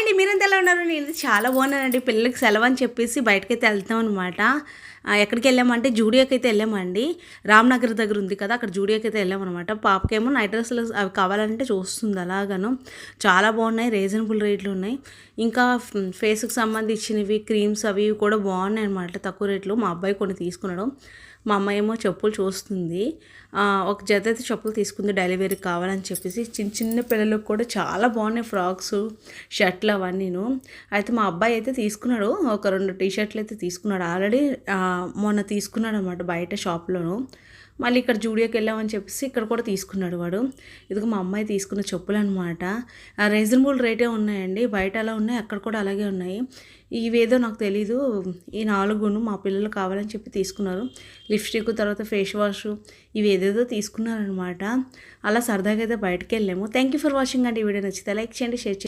అండి, మీరెంత ఎలా ఉన్నారు? నేను చాలా బాగున్నానండి. పిల్లలకి సెలవు అని చెప్పేసి బయటకైతే వెళ్తాం అనమాట. ఎక్కడికి వెళ్ళామంటే జూడియోకి అయితే వెళ్ళామండి. రామ్‌నగర్ దగ్గర ఉంది కదా, అక్కడ జూడియోకి అయితే వెళ్ళామనమాట. పాపకేమో నైట్ డ్రెస్సులు అవి కావాలంటే చూస్తుంది అలాగను. చాలా బాగున్నాయి, రీజనబుల్ రేట్లు ఉన్నాయి. ఇంకా ఫేస్‌కి సంబంధించినవి క్రీమ్స్ అవి ఇవి కూడా బాగున్నాయి అనమాట, తక్కువ రేట్లు. మా అబ్బాయి కొన్ని తీసుకున్నాడు. మా అమ్మాయి ఏమో చెప్పులు చూస్తుంది. ఒక జత అయితే చెప్పులు తీసుకుంది డైలీ వేర్‌కి కావాలని చెప్పేసి. చిన్న చిన్న పిల్లలకు కూడా చాలా బాగున్నాయి ఫ్రాక్స్, షర్ట్లు అవన్నీను. అయితే మా అబ్బాయి అయితే తీసుకున్నాడు, ఒక 2 టీ షర్ట్లు అయితే తీసుకున్నాడు ఆల్రెడీ. మొన్న తీసుకున్నాడు అనమాట బయట షాప్‌లోను. మళ్ళీ ఇక్కడ జూడియోకి వెళ్ళామని చెప్పేసి ఇక్కడ కూడా తీసుకున్నాడు వాడు. ఇదిగో మా అమ్మాయి తీసుకున్న చెప్పులు అనమాట. రీజనబుల్ రేటే ఉన్నాయండి. బయట ఎలా ఉన్నాయి అక్కడ కూడా అలాగే ఉన్నాయి. ఇవేదో నాకు తెలీదు, ఈ 4 మా పిల్లలు కావాలని చెప్పి తీసుకున్నారు. లిప్స్టిక్, తర్వాత ఫేస్ వాష్, ఇవి ఏదేదో తీసుకున్నారనమాట. అలా సరదాగా అయితే బయటకు వెళ్ళాము. థ్యాంక్ యూ ఫర్ వాచింగ్ అండి. ఈ వీడియో నచ్చితే లైక్ చేయండి, షేర్ చేయండి.